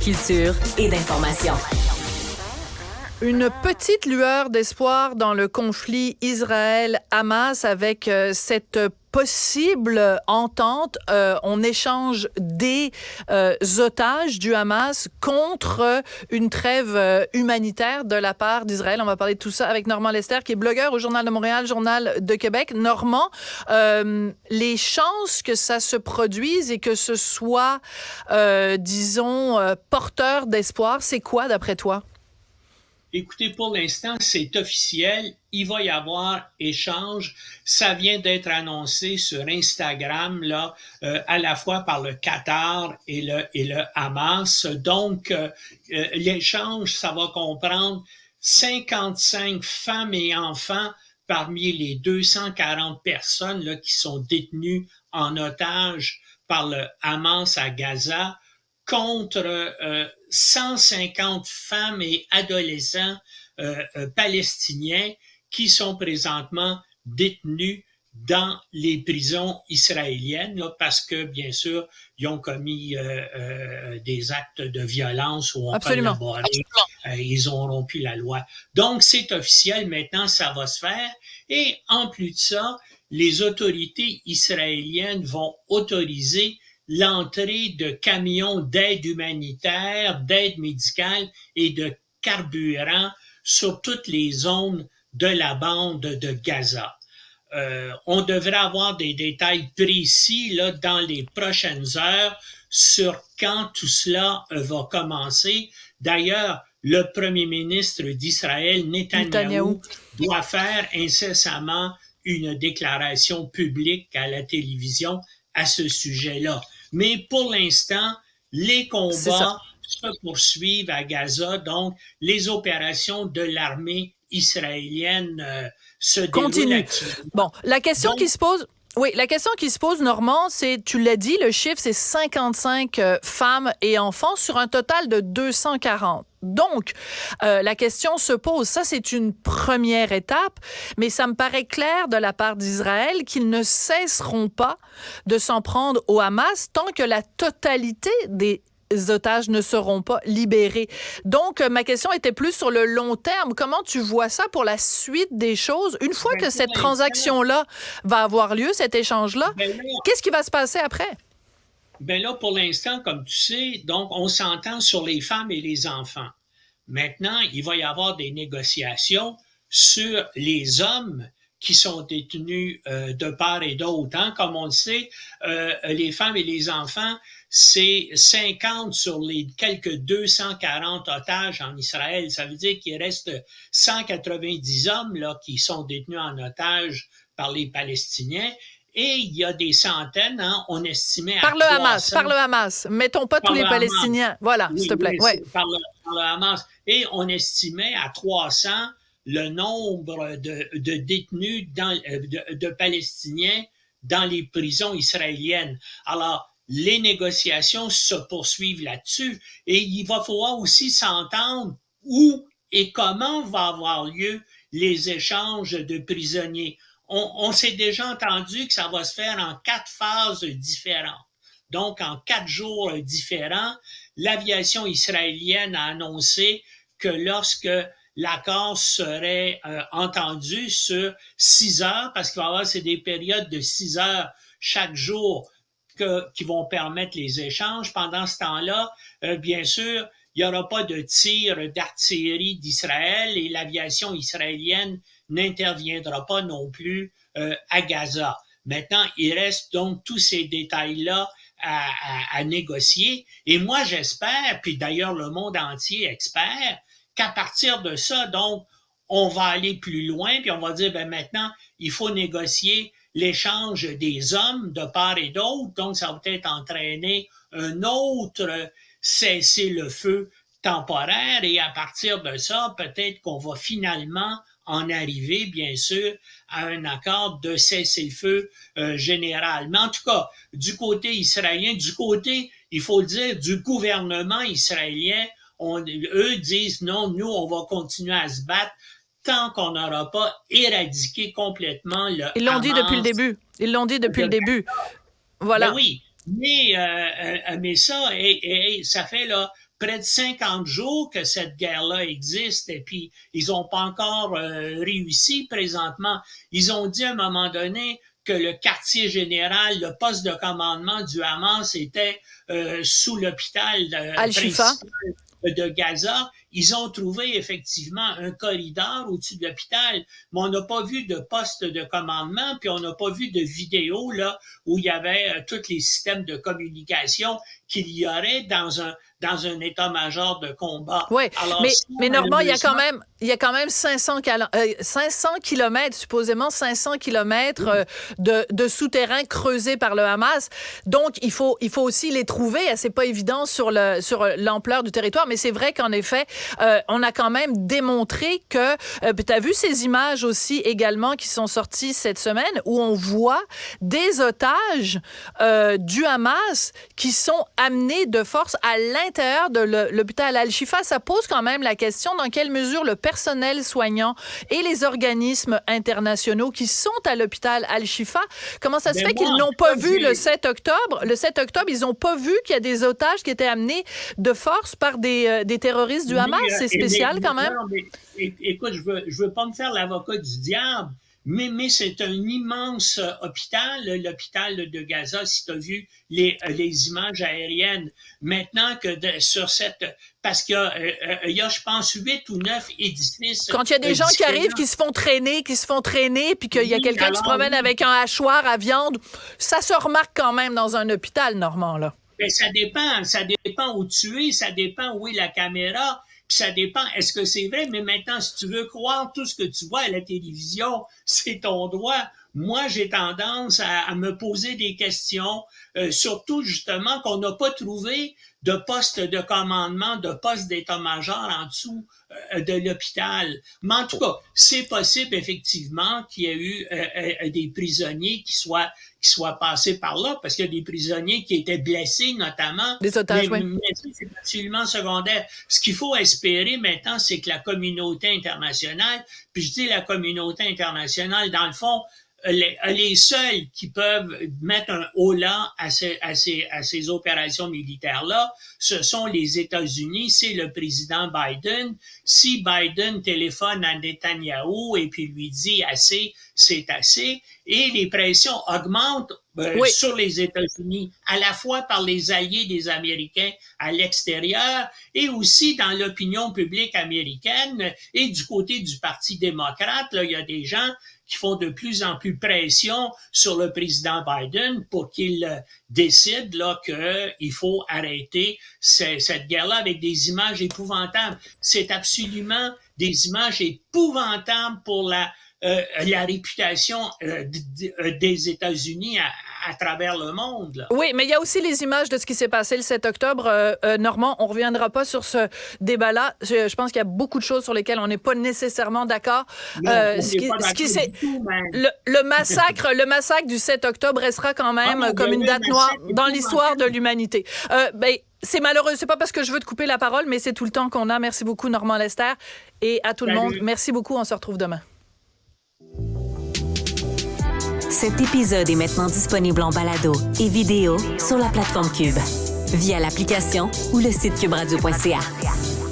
culture et d'information. Une petite lueur d'espoir dans le conflit Israël-Hamas avec cette possible entente. On échange des otages du Hamas contre une trêve humanitaire de la part d'Israël. On va parler de tout ça avec Normand Lester, qui est blogueur au Journal de Montréal, Journal de Québec. Normand, les chances que ça se produise et que ce soit, disons, porteur d'espoir, c'est quoi d'après toi? Écoutez, pour l'instant, c'est officiel. Il va y avoir échange. Ça vient d'être annoncé sur Instagram, là, à la fois par le Qatar et le Hamas. Donc, l'échange, ça va comprendre 55 femmes et enfants parmi les 240 personnes là, qui sont détenues en otage par le Hamas à Gaza, contre 150 femmes et adolescents palestiniens qui sont présentement détenus dans les prisons israéliennes, là, parce que, bien sûr, ils ont commis des actes de violence ou ont collaboré, ils ont rompu la loi. Donc, c'est officiel, maintenant, ça va se faire. Et en plus de ça, les autorités israéliennes vont autoriser l'entrée de camions d'aide humanitaire, d'aide médicale et de carburant sur toutes les zones de la bande de Gaza. On devrait avoir des détails précis là, dans les prochaines heures sur quand tout cela va commencer. D'ailleurs, le premier ministre d'Israël, Netanyahou, doit faire incessamment une déclaration publique à la télévision à ce sujet-là. Mais pour l'instant, les combats se poursuivent à Gaza, donc les opérations de l'armée israélienne se déroulent. Bon, la question qui se pose... Oui, la question qui se pose, Normand, c'est, tu l'as dit, le chiffre, c'est 55 femmes et enfants sur un total de 240. Donc, la question se pose, ça c'est une première étape, mais ça me paraît clair de la part d'Israël qu'ils ne cesseront pas de s'en prendre au Hamas tant que la totalité des otages ne seront pas libérés. Donc, ma question était plus sur le long terme. Comment tu vois ça pour la suite des choses? Une fois que cette transaction-là va avoir lieu, cet échange-là, qu'est-ce qui va se passer après? Ben là, pour l'instant, comme tu sais, donc on s'entend sur les femmes et les enfants. Maintenant, il va y avoir des négociations sur les hommes qui sont détenus de part et d'autre. Hein? Comme on le sait, les femmes et les enfants, c'est 50 sur les quelques 240 otages en Israël. Ça veut dire qu'il reste 190 hommes là, qui sont détenus en otage par les Palestiniens. Et il y a des centaines, hein, on estimait à 300. Par le Hamas. Mettons pas tous les Palestiniens. Voilà, oui, s'il te plaît. Oui, par le Hamas. Et on estimait à 300 le nombre de détenus, de Palestiniens dans les prisons israéliennes. Alors, les négociations se poursuivent là-dessus et il va falloir aussi s'entendre où et comment va avoir lieu les échanges de prisonniers. On s'est déjà entendu que ça va se faire en 4 phases différentes. Donc, en 4 jours différents, l'aviation israélienne a annoncé que lorsque l'accord serait entendu sur 6 heures, parce qu'il va y avoir des périodes de 6 heures chaque jour qui vont permettre les échanges. Pendant ce temps-là, bien sûr, il n'y aura pas de tir d'artillerie d'Israël et l'aviation israélienne n'interviendra pas non plus à Gaza. Maintenant, il reste donc tous ces détails-là à négocier. Et moi, j'espère, puis d'ailleurs le monde entier espère, qu'à partir de ça, donc, on va aller plus loin, puis on va dire, ben maintenant, il faut négocier l'échange des hommes de part et d'autre. Donc, ça va peut-être entraîner un autre cessez-le-feu temporaire. Et à partir de ça, peut-être qu'on va finalement en arriver, bien sûr, à un accord de cessez-le-feu général. Mais en tout cas, du côté israélien, du côté, il faut le dire, du gouvernement israélien, eux disent non, nous, on va continuer à se battre tant qu'on n'aura pas éradiqué complètement le Ils l'ont dit depuis le début. Ils l'ont dit depuis le début. Voilà. Ben oui, mais ça, ça fait là près de 50 jours que cette guerre-là existe et puis ils n'ont pas encore réussi présentement. Ils ont dit à un moment donné que le quartier général, le poste de commandement du Hamas était sous l'hôpital Al-Shifa de Gaza. Ils ont trouvé effectivement un corridor au-dessus de l'hôpital, mais on n'a pas vu de poste de commandement, puis on n'a pas vu de vidéo là où il y avait tous les systèmes de communication qu'il y aurait dans un état-major de combat. Oui, mais Normand, il y a quand même 500 kilomètres, supposément 500 kilomètres de souterrains creusés par le Hamas. Donc, il faut aussi les trouver. C'est pas évident sur l'ampleur du territoire, mais c'est vrai qu'en effet, on a quand même démontré que... tu as vu ces images aussi également qui sont sorties cette semaine où on voit des otages du Hamas qui sont amenés de force à l'intérieur de l'hôpital Al-Shifa. Ça pose quand même la question dans quelle mesure le personnel soignant et les organismes internationaux qui sont à l'hôpital Al-Shifa, comment ça se fait qu'ils n'ont pas vu le 7 octobre? Le 7 octobre, ils n'ont pas vu qu'il y a des otages qui étaient amenés de force par des terroristes du Hamas. C'est spécial quand même. Écoute, je veux pas me faire l'avocat du diable, mais c'est un immense hôpital, l'hôpital de Gaza, si tu as vu les images aériennes. Maintenant que sur parce qu'il y a, je pense, 8 ou 9 édifices. Quand il y a des gens qui arrivent, qui se font traîner, puis qu'il y a quelqu'un qui se promène avec un hachoir à viande, ça se remarque quand même dans un hôpital, Normand, là. Mais ça dépend où tu es, ça dépend où est la caméra. Puis ça dépend, est-ce que c'est vrai? Mais maintenant, si tu veux croire tout ce que tu vois à la télévision, c'est ton droit. Moi, j'ai tendance à me poser des questions, surtout justement qu'on n'a pas trouvé de poste de commandement, de poste d'état-major en dessous de l'hôpital. Mais en tout cas, c'est possible effectivement qu'il y ait eu des prisonniers qui soient passés par là, parce qu'il y a des prisonniers qui étaient blessés notamment. Des otages, oui. Mais c'est absolument secondaire. Ce qu'il faut espérer maintenant, c'est que la communauté internationale, puis je dis la communauté internationale, dans le fond, les seuls qui peuvent mettre un holà à ces opérations militaires-là, ce sont les États-Unis, c'est le président Biden. Si Biden téléphone à Netanyahou et puis lui dit « assez, c'est assez », et les pressions augmentent sur les États-Unis, à la fois par les alliés des Américains à l'extérieur et aussi dans l'opinion publique américaine et du côté du Parti démocrate, là, il y a des gens qui font de plus en plus pression sur le président Biden pour qu'il décide là qu'il faut arrêter cette guerre-là avec des images épouvantables. C'est absolument des images épouvantables pour la réputation des États-Unis à travers le monde. Là. Oui, mais il y a aussi les images de ce qui s'est passé le 7 octobre. Normand, on ne reviendra pas sur ce débat-là. Je pense qu'il y a beaucoup de choses sur lesquelles on n'est pas nécessairement d'accord. Le massacre du 7 octobre restera quand même comme une date noire dans l'histoire de l'humanité. C'est malheureux, c'est pas parce que je veux te couper la parole, mais c'est tout le temps qu'on a. Merci beaucoup, Normand Lester. Et à tout le monde, merci beaucoup. On se retrouve demain. Cet épisode est maintenant disponible en balado et vidéo sur la plateforme Cube, via l'application ou le site cuberadio.ca.